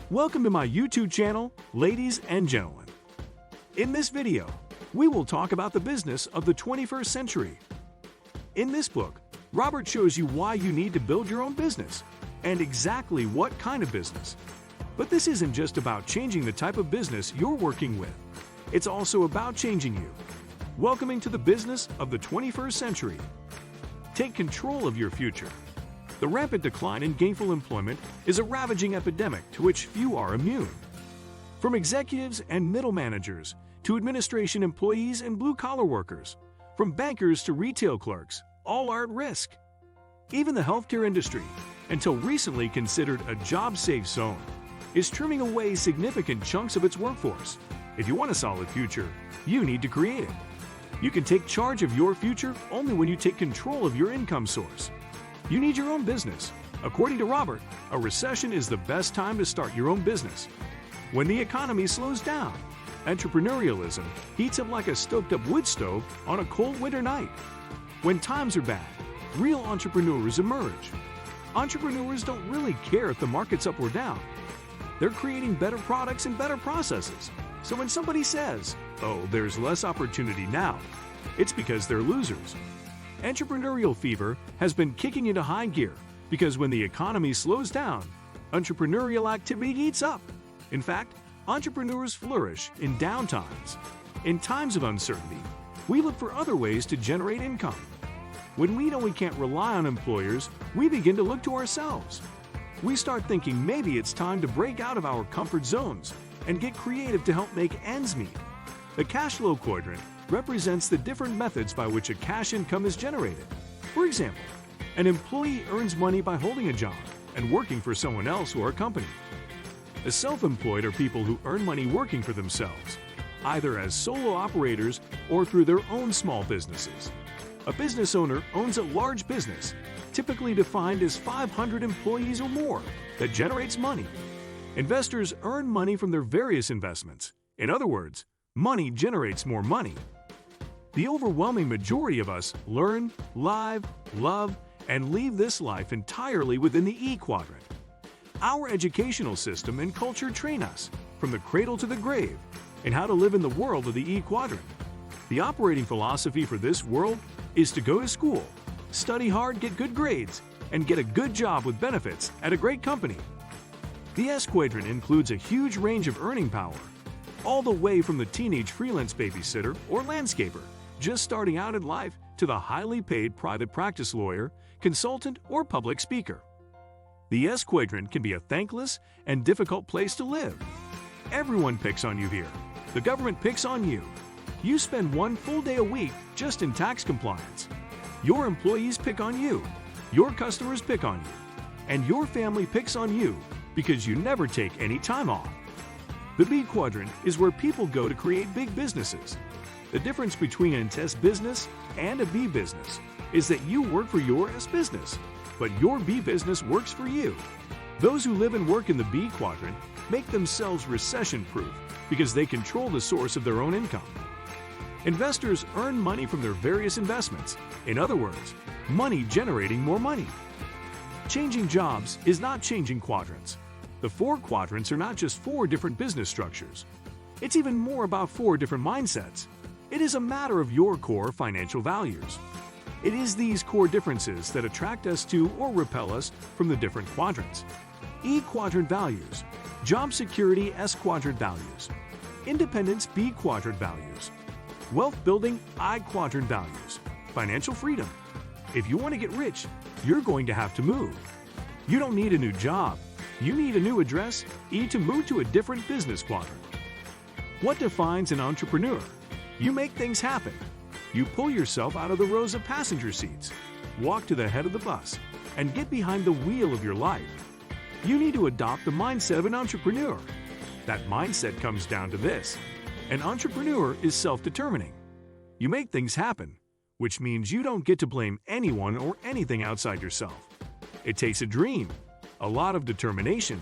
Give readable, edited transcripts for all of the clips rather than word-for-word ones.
Welcome to my YouTube channel, ladies and gentlemen. In this video, we will talk about the business of the 21st century. In this book, Robert shows you why you need to build your own business and exactly what kind of business. But this isn't just about changing the type of business you're working with. It's also about changing you. Welcoming to the business of the 21st century. Take control of your future. The rampant decline in gainful employment is a ravaging epidemic to which few are immune. From executives and middle managers to administration employees and blue-collar workers, from bankers to retail clerks, all are at risk. Even the healthcare industry, until recently considered a job-safe zone, is trimming away significant chunks of its workforce. If you want a solid future, you need to create it. You can take charge of your future only when you take control of your income source. You need your own business. According to Robert, a recession is the best time to start your own business. When the economy slows down, entrepreneurialism heats up like a stoked-up wood stove on a cold winter night. When times are bad, real entrepreneurs emerge. Entrepreneurs don't really care if the market's up or down. They're creating better products and better processes. So when somebody says, "Oh, there's less opportunity now," it's because they're losers. Entrepreneurial fever has been kicking into high gear because when the economy slows down, entrepreneurial activity heats up. In fact, entrepreneurs flourish in downtimes. In times of uncertainty, we look for other ways to generate income. When we know we can't rely on employers, we begin to look to ourselves. We start thinking maybe it's time to break out of our comfort zones and get creative to help make ends meet. The cash flow quadrant represents the different methods by which a cash income is generated. For example, an employee earns money by holding a job and working for someone else or a company. The self-employed are people who earn money working for themselves, either as solo operators or through their own small businesses. A business owner owns a large business, typically defined as 500 employees or more, that generates money. Investors earn money from their various investments. In other words, money generates more money. The overwhelming majority of us learn, live, love, and leave this life entirely within the E quadrant. Our educational system and culture train us, from the cradle to the grave, in how to live in the world of the E quadrant. The operating philosophy for this world is to go to school, study hard, get good grades, and get a good job with benefits at a great company. The S quadrant includes a huge range of earning power, all the way from the teenage freelance babysitter or landscaper just starting out in life to the highly paid private practice lawyer, consultant, or public speaker. The S quadrant can be a thankless and difficult place to live. Everyone picks on you here. The government picks on you. You spend one full day a week just in tax compliance. Your employees pick on you. Your customers pick on you. And your family picks on you because you never take any time off. The B quadrant is where people go to create big businesses. The difference between an S business and a B business is that you work for your S business, but your B business works for you. Those who live and work in the B quadrant make themselves recession-proof because they control the source of their own income. Investors earn money from their various investments. In other words, money generating more money. Changing jobs is not changing quadrants. The 4 quadrants are not just 4 different business structures. It's even more about 4 different mindsets. It is a matter of your core financial values. It is these core differences that attract us to or repel us from the different quadrants. E quadrant values, job security S quadrant values, independence B quadrant values, wealth building I quadrant values, financial freedom. If you want to get rich, you're going to have to move. You don't need a new job. You need a new address, E to move to a different business quadrant. What defines an entrepreneur? You make things happen. You pull yourself out of the rows of passenger seats, walk to the head of the bus, and get behind the wheel of your life. You need to adopt the mindset of an entrepreneur. That mindset comes down to this: an entrepreneur is self-determining. You make things happen, which means you don't get to blame anyone or anything outside yourself. It takes a dream, a lot of determination,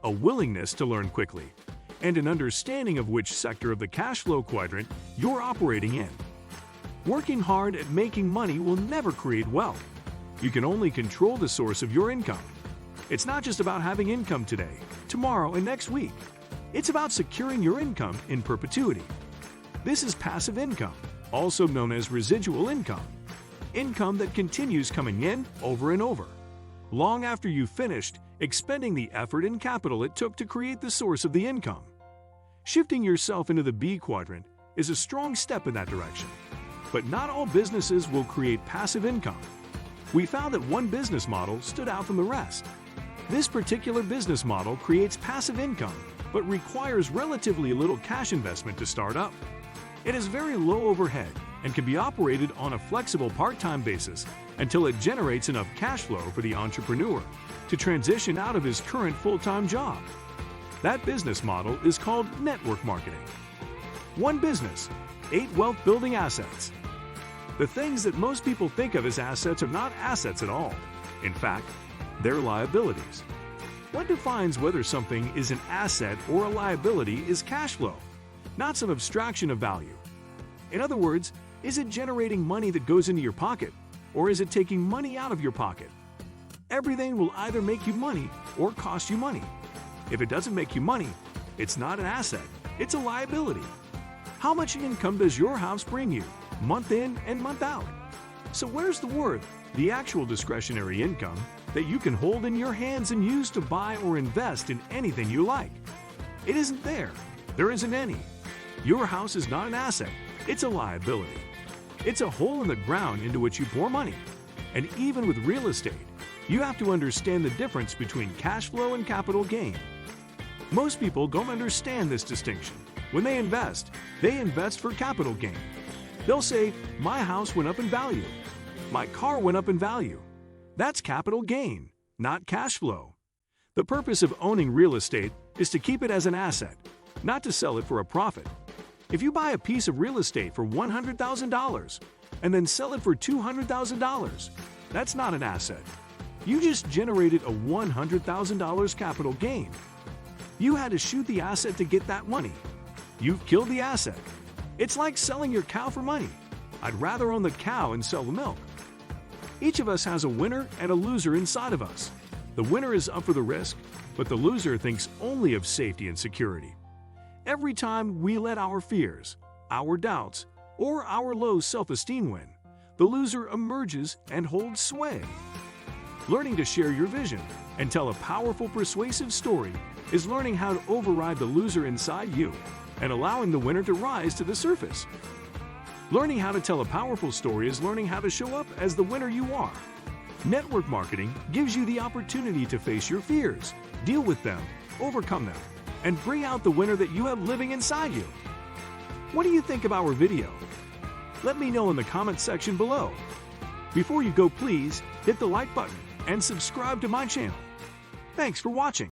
a willingness to learn quickly, and an understanding of which sector of the cash flow quadrant you're operating in. Working hard at making money will never create wealth. You can only control the source of your income. It's not just about having income today. tomorrow, and next week. It's about securing your income in perpetuity. This is passive income, also known as residual income. Income that continues coming in over and over, long after you've finished expending the effort and capital it took to create the source of the income. Shifting yourself into the B quadrant is a strong step in that direction. But not all businesses will create passive income. We found that one business model stood out from the rest. This particular business model creates passive income, but requires relatively little cash investment to start up. It has very low overhead and can be operated on a flexible part-time basis until it generates enough cash flow for the entrepreneur to transition out of his current full-time job. That business model is called network marketing. One business, 8 wealth-building assets. The things that most people think of as assets are not assets at all. In fact, they're liabilities. What defines whether something is an asset or a liability is cash flow, not some abstraction of value. In other words, is it generating money that goes into your pocket, or is it taking money out of your pocket? Everything will either make you money or cost you money. If it doesn't make you money, it's not an asset, it's a liability. How much income does your house bring you, month in and month out? So where's the worth, the actual discretionary income that you can hold in your hands and use to buy or invest in anything you like? It isn't there. There isn't any. Your house is not an asset, it's a liability. It's a hole in the ground into which you pour money. And even with real estate, you have to understand the difference between cash flow and capital gain. Most people don't understand this distinction. When they invest for capital gain. They'll say, my house went up in value. My car went up in value. That's capital gain, not cash flow. The purpose of owning real estate is to keep it as an asset, not to sell it for a profit. If you buy a piece of real estate for $100,000 and then sell it for $200,000, that's not an asset. You just generated a $100,000 capital gain. You had to shoot the asset to get that money. You've killed the asset. It's like selling your cow for money. I'd rather own the cow and sell the milk. Each of us has a winner and a loser inside of us. The winner is up for the risk, but the loser thinks only of safety and security. Every time we let our fears, our doubts, or our low self-esteem win, the loser emerges and holds sway. Learning to share your vision and tell a powerful, persuasive story is learning how to override the loser inside you and allowing the winner to rise to the surface. Learning how to tell a powerful story is learning how to show up as the winner you are. Network marketing gives you the opportunity to face your fears, deal with them, overcome them, and bring out the winner that you have living inside you. What do you think of our video? Let me know in the comment section below. Before you go, please hit the like button and subscribe to my channel. Thanks for watching.